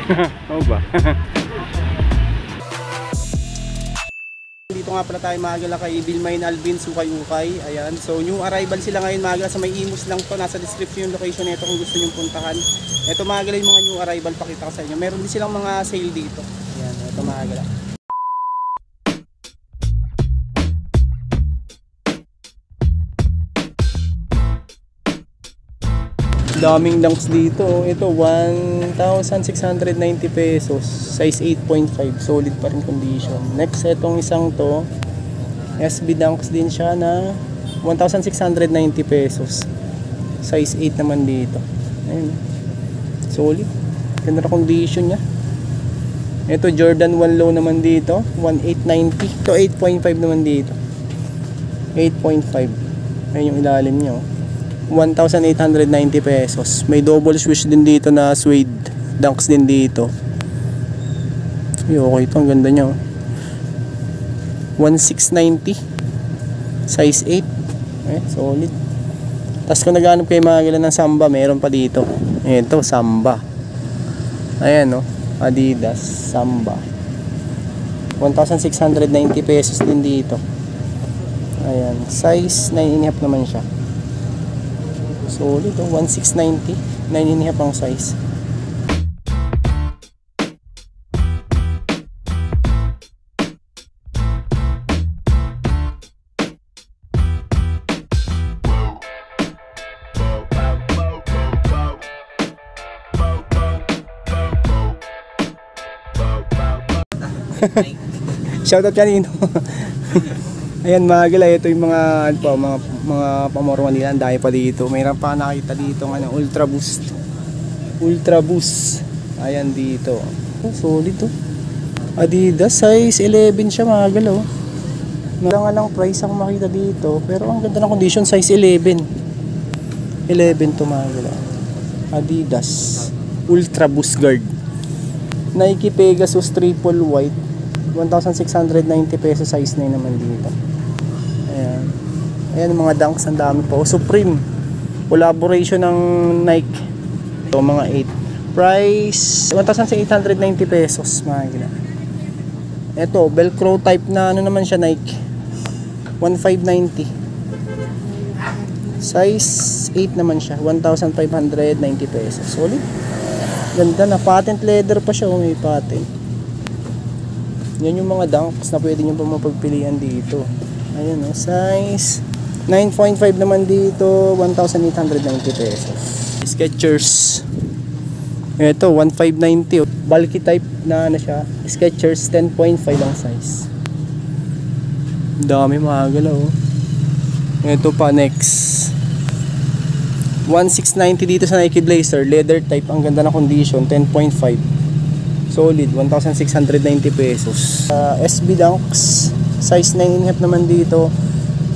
Oo ba? Dito nga pala tayo Magala kay Vilmain Alvin Ukay-Ukay. Ayan. So new arrival sila ngayon Magala sa may Imus lang to. Nasa description yung location nito kung gusto niyo puntahan. Ito Magala yung mga new arrival, pakita ko sa inyo. Meron din silang mga sale dito. Ayan, ito Magala. Daming dunks dito. Ito 1,690 pesos. Size 8.5. Solid pa rin condition. Next, itong isang to. SB dunks din siya na 1,690 pesos. Size 8 naman dito. Ayun. Solid. Ganda na condition niya. Ito Jordan 1 low naman dito. 1,890. Ito 8.5 naman dito. 8.5. Ayun yung ilalim niya. 1,890 pesos. May double switch din dito na suede. Dunks din dito. Okay ito. Ang ganda niya. 1,690. Size 8. Solid. Tapos kung naghanap kayo Magala ng Samba, meron pa dito. Ito, Samba. Ayan o. Adidas Samba. 1,690 pesos din dito. Ayan. Size 9.5 naman siya. Solid, 1,690. 9.5 ang size. Shoutout kanino. Ayan Magala, ito yung mga ano pa, mga pamorma nila, ang dahil pa dito. Mayroon pa nakita dito ng Ultra Boost. Ultra Boost. Ayan dito. Oh, solid to. Adidas size 11 siya Magala. Wala nga lang price ang makita dito, pero ang ganda ng condition, size 11. 11 to Magala. Adidas Ultra Boost Guard. Nike Pegasus triple white. 1,690 pesos, size 9 naman dito. Ayan. Ayan mga dunks, ang dami po. Supreme. Collaboration ng Nike. Ito mga 8. Price 1,890 pesos. Mga ito, Velcro type na ano naman siya Nike. 1,590. Size 8 naman siya. 1,590 pesos. Solid. Ganda na. Patent leather pa siya. May patent. Yan yung mga dunks na pwede nyo pa mapagpilian dito. Ayan o, size 9.5 naman dito, 1,890 pesos. Skechers. Ito, 1,590. Bulky type na ano siya. Skechers, 10.5 ang size. Dami Magala o. Ito pa, next. 1,690 dito sa Nike Blazer. Leather type, ang ganda na condition, 10.5. Solid, 1,690 pesos. SB Dunks, size 9.5 naman dito,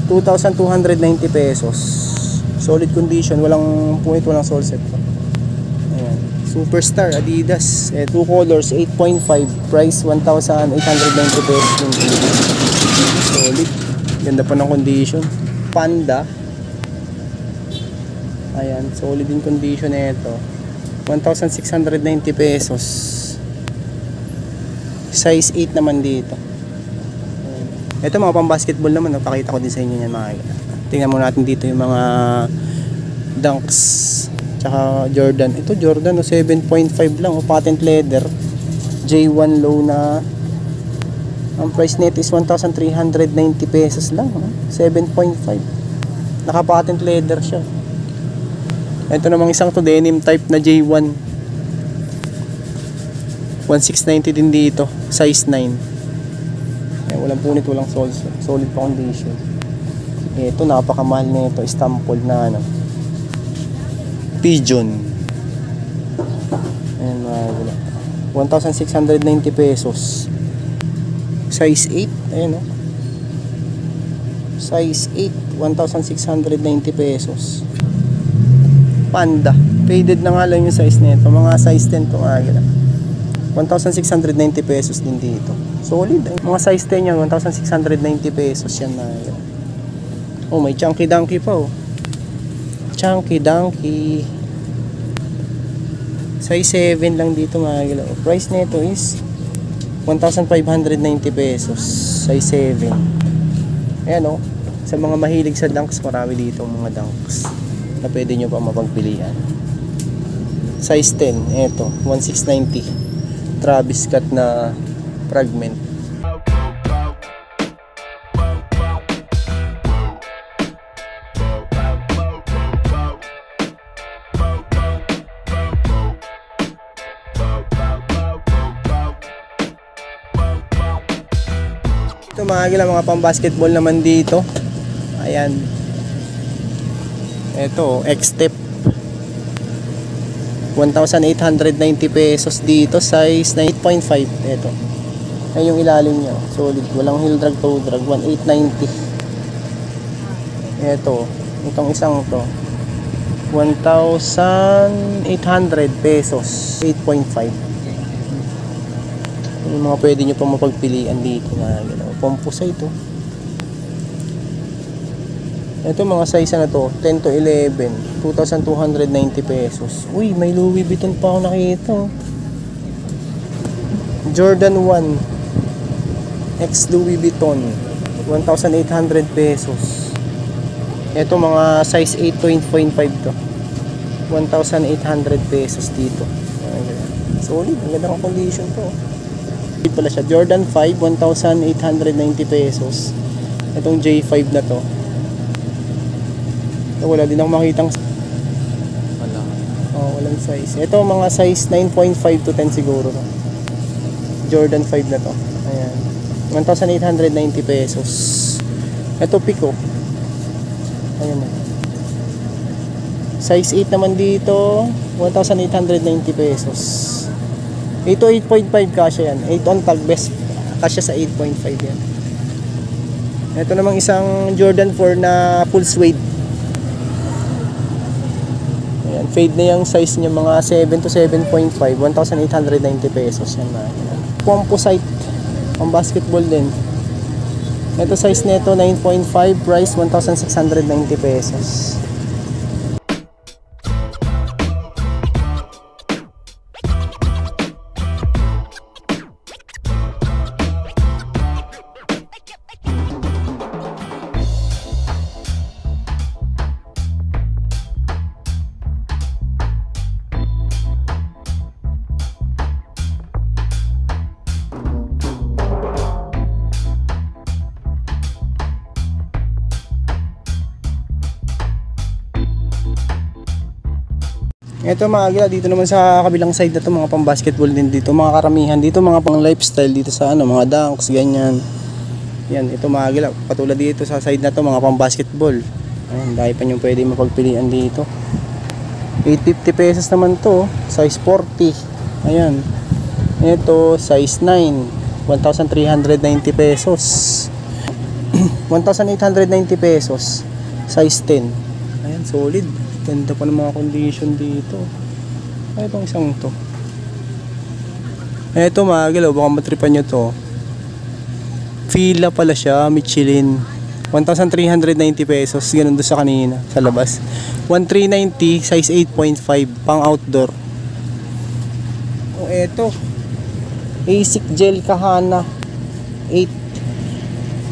2,290 pesos. Solid condition, walang punit, walang sole set pa. Ayan. Superstar, Adidas, 2 colors, 8.5, price 1,890 pesos. Solid, ganda pa ng condition. Panda, ayan, solid din condition na ito, 1,690 pesos. Size 8 naman dito. Ito mga pang basketball naman, pakita ko din sa inyo yan mga. Tingnan mo natin dito yung mga dunks tsaka Jordan. Ito Jordan 7.5 lang, patent leather. J1 low na. Ang price net is 1,390 pesos lang. 7.5. Naka patent leather siya. Ito namang isang to denim type na J1. 1,690 din dito, size 9. Ayan, walang punit, walang solid pa condition. Ito napakamahal nito, Istanbul na ano, Pigeon. Ayan, 1,690 pesos, size 8. Ayan o, size 8, 1,690 pesos. Panda, faded na nga lang yung size nito, mga size 10 to nga. 1,690 pesos din dito. Solid. Mga size 10 yan, 1,690 pesos yan na. Oh, may Chunky Donkey pa oh. Chunky Donkey. Size 7 lang dito mga galaw. Price nito is 1,590 pesos. Size 7. Ayan o. Sa mga mahilig sa dunks, marami dito mga dunks na pwede nyo pa mapagpilian. Size 10. Eto. 1,690. Travis Scott na fragment. Ito mga gila, mga pang basketball naman dito. Ayan. Ito, X-Step. 1,890 pesos dito. Size 8.5. Ito. Ayan yung ilalim niya. Solid. Walang heel drag, toe drag. 1,890. Ito. Itong isang to. 1,800 pesos. 8.5. Yung mga pwede nyo pa mapagpilian dito mga galaw. Pompusa ito. Ito mga size na to, 10 to 11, 2,290 pesos. Uy, may Louis Vuitton pa ako nakita. Jordan 1 X Louis Vuitton, 1,800 pesos. Ito mga size 8.5 to, 1,800 pesos dito. Solid, ang ganda ng condition to. Ito pala siya, Jordan 5, 1,890 pesos. Itong J5 na to. Wala din akong makitang walang size. Ito mga size 9.5 to 10 siguro no? Jordan 5 na to. Ayan, 1,890 pesos. Ito Pico. Ayan na. Size 8 naman dito, 1,890 pesos. Ito 8.5 kasya yan. 8 on tag, best kasya sa 8.5 yan. Ito namang isang Jordan 4 na full suede. Ayan, fade na yung size niya, mga 7 to 7.5, 1,890 pesos yan na. Composite, pang basketball din. Ito size nito 9.5, price 1,690 pesos. Ito mga gila, dito naman sa kabilang side na to, mga pang basketball din dito, mga karamihan dito, mga pang lifestyle dito sa ano, mga dunks, ganyan. Yan, ito mga gila, patulad dito sa side na to, mga pang basketball. Ayan, dahil pa yung pwede mapagpilian dito. 850 pesos naman to, size 40. Ayan. Ito, size 9, 1,390 pesos. 1,890 pesos, size 10. Ayan, solid. Ganda pa ng mga condition dito. Ay, itong isang to. Eto mga galaw, baka matripan nyo to. Fila pala siya, Michelin. 1,390 pesos. Ganun doon sa kanina, sa labas. 1,390, size 8.5, pang outdoor. O eto, Asic Gel Kahana 8,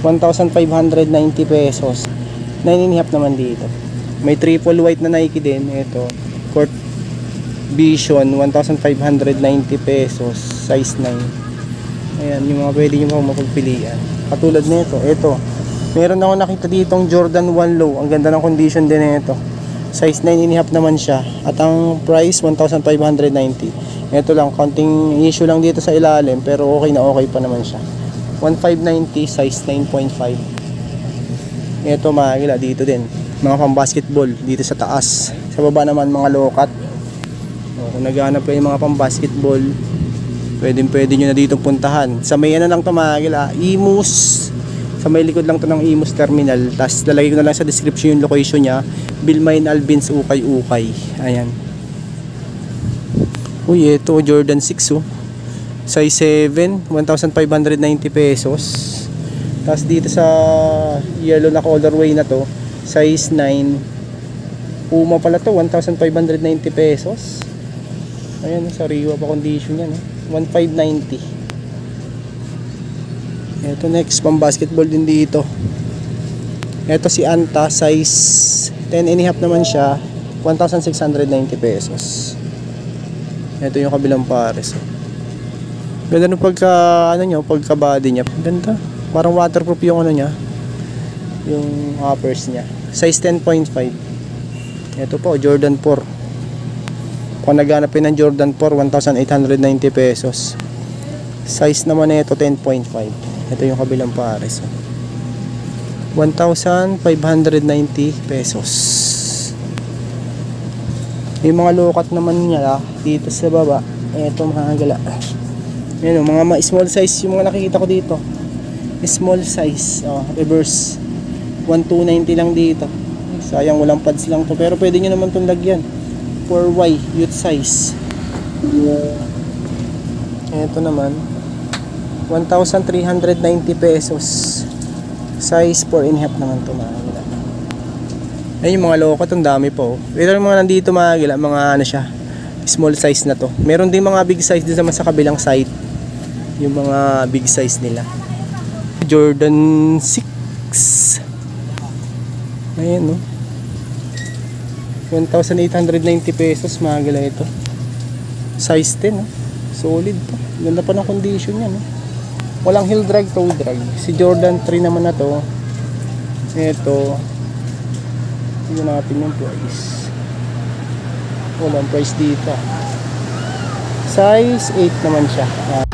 1,590 pesos. 9.5 naman dito. May triple white na Nike din. Ito, Court Vision, 1,590 pesos, size 9. Ayan, yung mga pwede nyo mapagpilian. Katulad nito, ito. Meron ako nakita ditong Jordan 1 Low. Ang ganda ng condition din nito. Size 9.5 naman siya. At ang price, 1,590. Ito lang, konting issue lang dito sa ilalim. Pero okay na okay pa naman siya. 1,590, size 9.5. Ito mga gila, dito din. Mga pang basketball dito sa taas. Sa baba naman mga lokat. Kung naghahanap kayo mga pang basketball, pwede nyo na dito puntahan. Sa may ano lang ito mga gila, Imus. Sa may likod lang to ng Imus Terminal. Tapos lalagay ko na lang sa description yung location nya. Bilmain Albins Ukay-Ukay. Ayan. Uy, ito Jordan 6 oh. Size 7, 1,590 pesos. Tapos dito sa yellow na colorway na to, size 9, Puma pala to, 1,590 pesos. Ayan, sariwa pa condition yan. 1,590. Ito next, pang basketball din dito. Ito si Anta, size 10 and a half naman siya, 1,690 pesos. Ito yung kabilang pares. Ganda nung pagka, ano nyo, pagka body niya. Ganda. Parang waterproof yung ano niya. Yung uppers niya. Size 10.5. Ito po, Jordan 4. Kung naghanapin ng Jordan 4, 1,890 pesos. Size naman na ito, 10.5. Ito yung kabilang pares. 1,590 pesos. Yung mga lokat naman niya dito sa baba. Ito mga gala. Yan, mga small size yung mga nakikita ko dito. Small size, reverse. 1,290 lang dito. Sayang walang pads lang to, pero pwede nyo naman itong lagyan. 4Y, youth size. Ito naman 1,390 pesos. Size 4 and a half naman ito mga gila. Ayun yung mga loko, itong dami po. Ito yung mga nandito mga gila, mga ano siya, small size na to. Meron din mga big size din naman sa kabilang side. Yung mga big size nila. Jordan 6. Ayan, no? 1,890 pesos mga gila ito. Size 10, no? Solid pa. Ganda pa ng condition yan, no? Walang heel drag, toe drag. Si Jordan 3 naman na to. Ito. Tignan natin yung price. Walang price dito. Size 8 naman siya.